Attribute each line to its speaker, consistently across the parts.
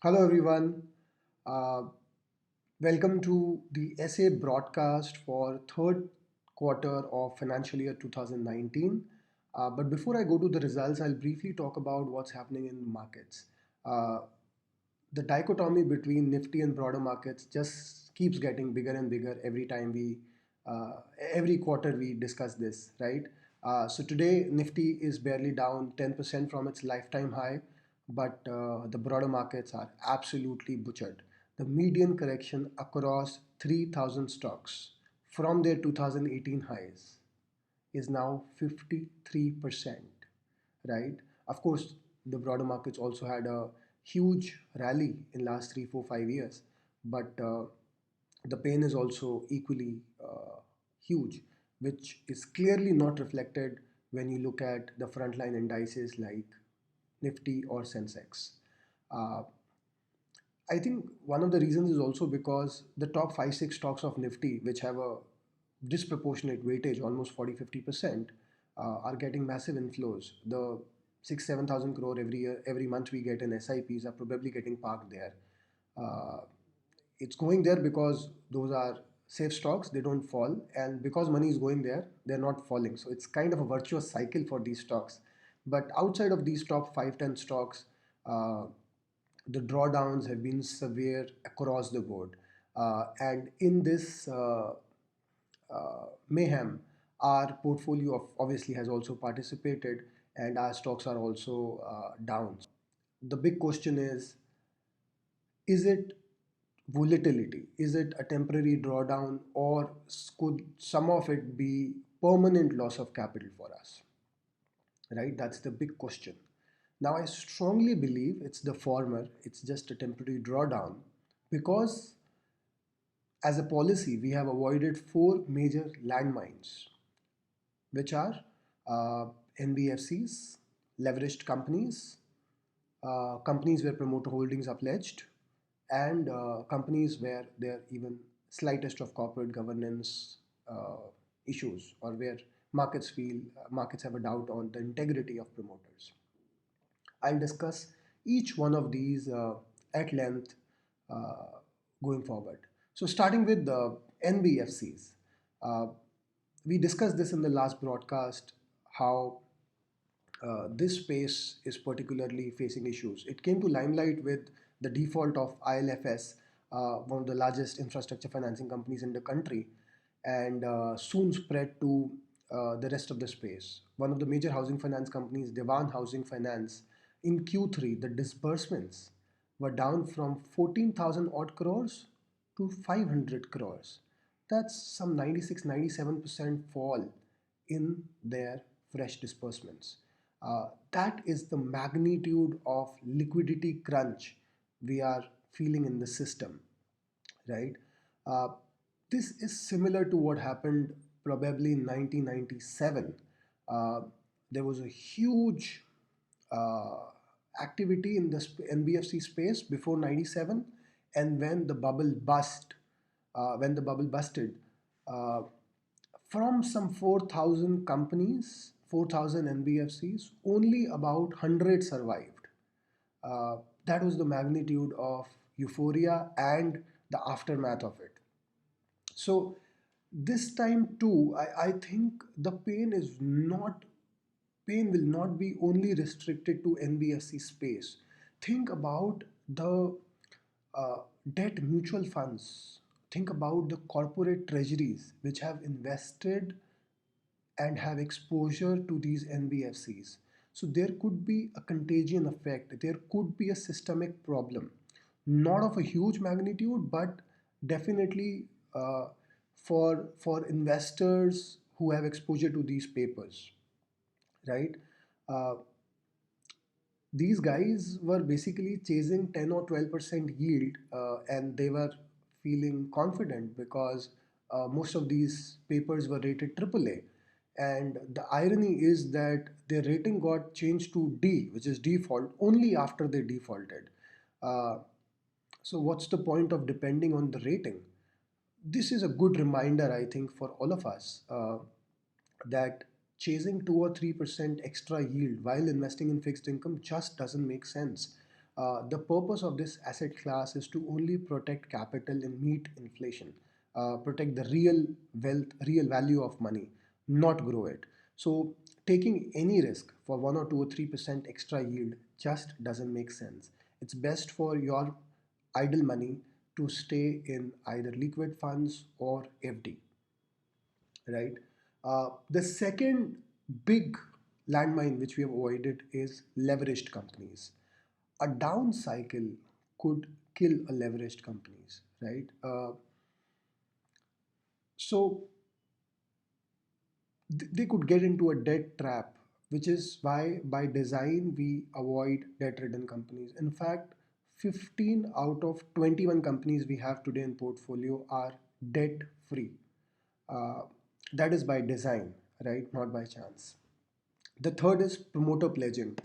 Speaker 1: Hello everyone. Uh, Welcome to the essay broadcast for third quarter of financial year 2019. But before I go to the results, I'll briefly talk about what's happening in markets. Uh, the dichotomy between Nifty and broader markets just keeps getting bigger and bigger every time uh, every quarter we discuss this, right? So today Nifty is barely down 10% from its lifetime high, but the broader markets are absolutely butchered. The median correction across 3,000 stocks from their 2018 highs is now 53%, right? Of course, the broader markets also had a huge rally in last 3, 4, 5 years, but the pain is also equally huge, which is clearly not reflected when you look at the frontline indices like Nifty or Sensex. Uh, I think one of the reasons is also because the top 5, 6 stocks of Nifty, which have a disproportionate weightage, almost 40, 50%, are getting massive inflows. The 6, 7,000 crore every year, every month we get in SIPs are probably getting parked there. Uh, it's going there because those are safe stocks, they don't fall, and because money is going there, they're not falling. So it's kind of a virtuous cycle for these stocks. But outside of these top 5, 10 stocks, uh, the drawdowns have been severe across the board. And in this mayhem, our portfolio obviously has also participated, and our stocks are also down. The big question is it volatility? Is it a temporary drawdown, or could some of it be permanent loss of capital for us? Right? That's the big question. Now, I strongly believe it's the former, it's just a temporary drawdown because as a policy, we have avoided four major landmines, which are uh, NBFCs, leveraged companies, companies where promoter holdings are pledged, and companies where there are even slightest of corporate governance uh, issues, or where markets have a doubt on the integrity of promoters. I'll discuss each one of these at length uh, going forward. So, starting with the NBFCs, uh, we discussed this in the last broadcast how this space is particularly facing issues. It came to limelight with the default of ILFS, one of the largest infrastructure financing companies in the country, and soon spread to the rest of the space. One of the major housing finance companies, Dewan Housing Finance, in Q3, the disbursements were down from 14,000 odd crores to 500 crores. That's some 96, 97% fall in their fresh disbursements. That is the magnitude of liquidity crunch we are feeling in the system, right? Uh, this is similar to what happened probably in 1997. Uh, there was a huge uh, activity in the NBFC space before 97, and when the bubble busted, uh, from some 4,000 companies, 4,000 NBFCs, only about 100 survived. Uh, that was the magnitude of euphoria and the aftermath of it. So this time too, I think the pain will not be only restricted to NBFC space. Think about the uh, debt mutual funds. Think about the corporate treasuries which have invested and have exposure to these NBFCs. So there could be a contagion effect, there could be a systemic problem, not of a huge magnitude, but definitely for investors who have exposure to these papers, right? Uh, these guys were basically chasing 10 or 12% yield, and they were feeling confident because most of these papers were rated AAA. And the irony is that their rating got changed to D, which is default, only after they defaulted. Uh, so, what's the point of depending on the rating? This is a good reminder, I think, for all of us that chasing 2 or 3% extra yield while investing in fixed income just doesn't make sense. The purpose of this asset class is to only protect capital and meet inflation, protect the real wealth, real value of money, not grow it. So taking any risk for 1 or 2 or 3% extra yield just doesn't make sense. It's best for your idle money to stay in either liquid funds or FD, right? The second big landmine which we have avoided is leveraged companies. A down cycle could kill a leveraged companies, right? So they could get into a debt trap, which is why by design we avoid debt-ridden companies. In fact, 15 out of 21 companies we have today in portfolio are debt-free. Uh, that is by design, right? Not by chance. The third is promoter pledging.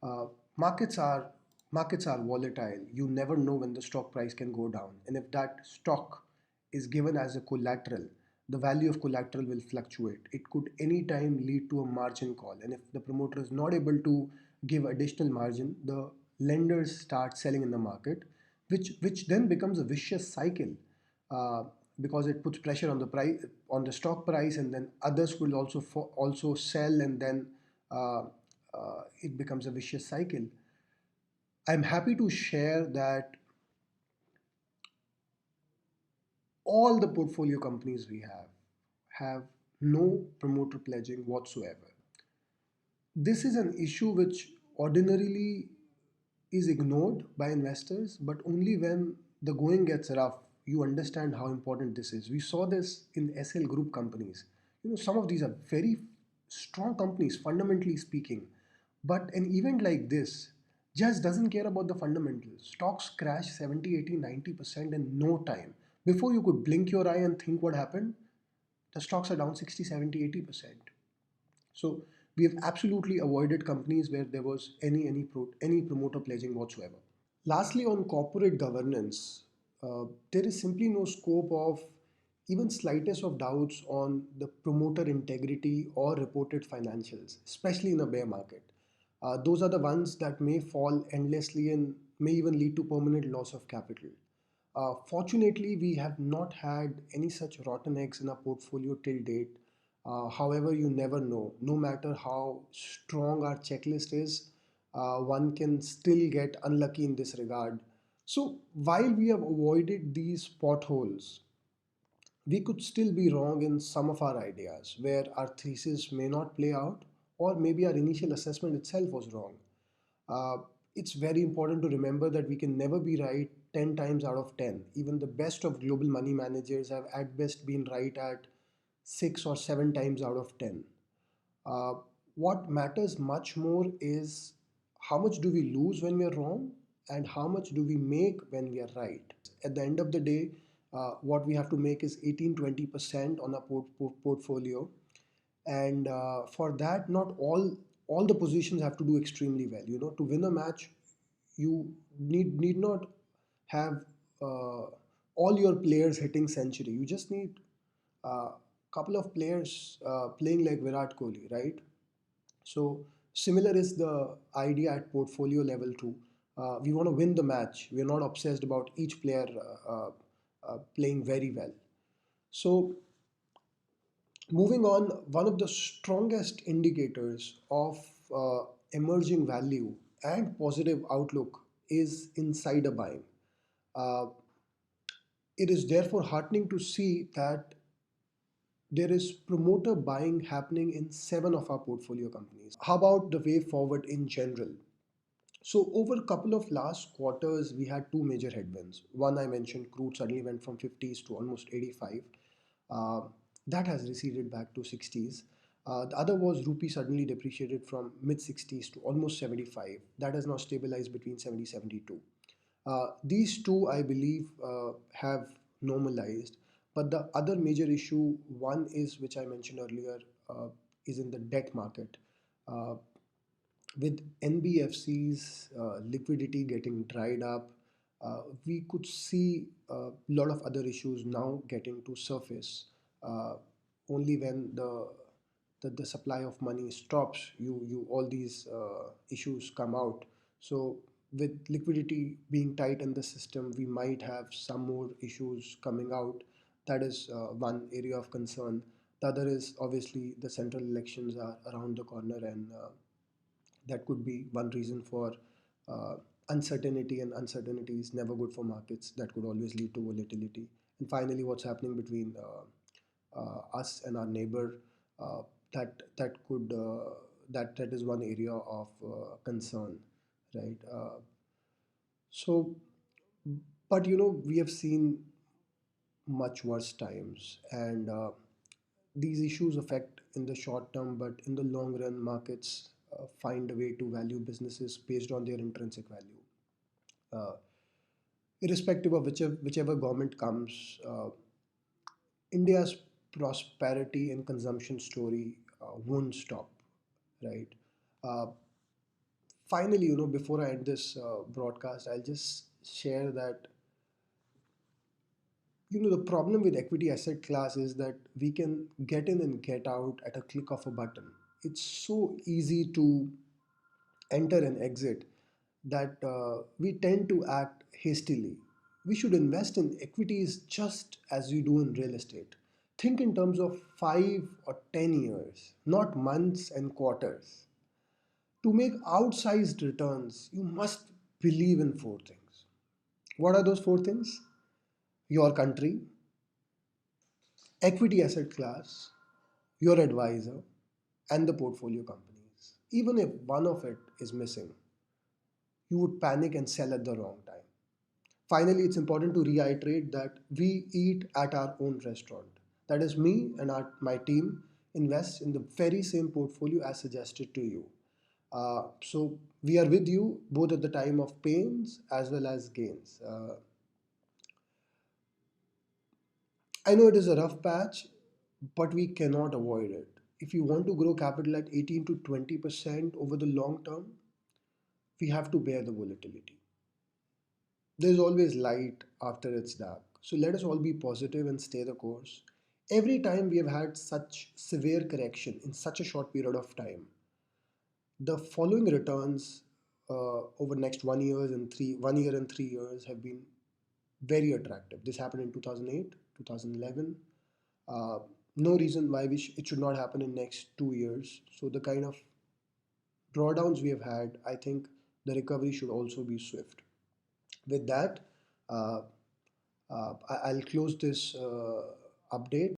Speaker 1: Uh, markets are markets are volatile. You never know when the stock price can go down, and if that stock is given as a collateral, the value of collateral will fluctuate. It could anytime lead to a margin call, and if the promoter is not able to give additional margin, the lenders start selling in the market, which then becomes a vicious cycle. Uh, because it puts pressure on the price, on the stock price, and then others will also sell, and then uh, it becomes a vicious cycle. I'm happy to share that all the portfolio companies we have no promoter pledging whatsoever. This is an issue which ordinarily is ignored by investors, but only when the going gets rough, you understand how important this is. We saw this in SL group companies. Some of these are very strong companies, fundamentally speaking, but an event like this just doesn't care about the fundamentals. Stocks crash 70, 80, 90% in no time. Before you could blink your eye and think what happened, the stocks are down 60, 70, 80%. So we have absolutely avoided companies where there was any promoter pledging whatsoever. Lastly, on corporate governance, there is simply no scope of even slightest of doubts on the promoter integrity or reported financials, especially in a bear market. Those are the ones that may fall endlessly and may even lead to permanent loss of capital. Fortunately, we have not had any such rotten eggs in our portfolio till date. However, you never know. No matter how strong our checklist is, one can still get unlucky in this regard. So, while we have avoided these potholes, we could still be wrong in some of our ideas where our thesis may not play out, or maybe our initial assessment itself was wrong. Uh, it's very important to remember that we can never be right 10 times out of 10. Even the best of global money managers have at best been right at 6 or 7 times out of 10. Uh, what matters much more is how much do we lose when we are wrong and how much do we make when we are right. At the end of the day, what we have to make is 18-20% on our portfolio, and for that, not all the positions have to do extremely well. To win a match, you need not have uh, all your players hitting century. You just need a couple of players playing like Virat Kohli, right? So similar is the idea at portfolio level too. We want to win the match. We are not obsessed about each player playing very well. So moving on, one of the strongest indicators of emerging value and positive outlook is insider buying. Uh, it is therefore heartening to see that there is promoter buying happening in 7 of our portfolio companies. How about the way forward in general? So over a couple of last quarters, we had two major headwinds. One, I mentioned crude suddenly went from 50s to almost 85. Uh, that has receded back to 60s. The other was rupee suddenly depreciated from mid 60s to almost 75. That has now stabilized between 70 72. These two, I believe, have normalized. But the other major issue, one is which I mentioned earlier, is in the debt market. Uh, with NBFC's liquidity getting dried up, we could see a lot of other issues now getting to surface. Uh, Only when the supply of money stops, you all these issues come out. So with liquidity being tight in the system, we might have some more issues coming out. That is one area of concern. The other is obviously the central elections are around the corner, and that could be one reason for uh, uncertainty, and uncertainty is never good for markets. That could always lead to volatility. And finally, what's happening between us and our neighbor, uh, that is one area of concern, right? So, but we have seen much worse times, and these issues affect in the short term, but in the long run, markets find a way to value businesses based on their intrinsic value. Uh, Irrespective of whichever government comes, India's prosperity and consumption story won't stop, right? Uh, Finally, before I end this broadcast, I'll just share that the problem with equity asset class is that we can get in and get out at a click of a button. It's so easy to enter and exit that we tend to act hastily. We should invest in equities just as we do in real estate. Think in terms of 5 or 10 years, not months and quarters. To make outsized returns, you must believe in four things. What are those four things? Your country, equity asset class, your advisor, and the portfolio companies. Even if one of it is missing, you would panic and sell at the wrong time. Finally, it's important to reiterate that we eat at our own restaurant. That is, me and my team invest in the very same portfolio as suggested to you. So we are with you both at the time of pains as well as gains. I know it is a rough patch, but we cannot avoid it. If you want to grow capital at 18 to 20% over the long term, we have to bear the volatility. There's always light after it's dark. So let us all be positive and stay the course. Every time we have had such severe correction in such a short period of time, the following returns over next 1 year and 3 years have been very attractive. This happened in 2008, 2011. Uh, no reason why it should not happen in next 2 years. So the kind of drawdowns we have had, I think the recovery should also be swift. With that, uh, I'll close this update.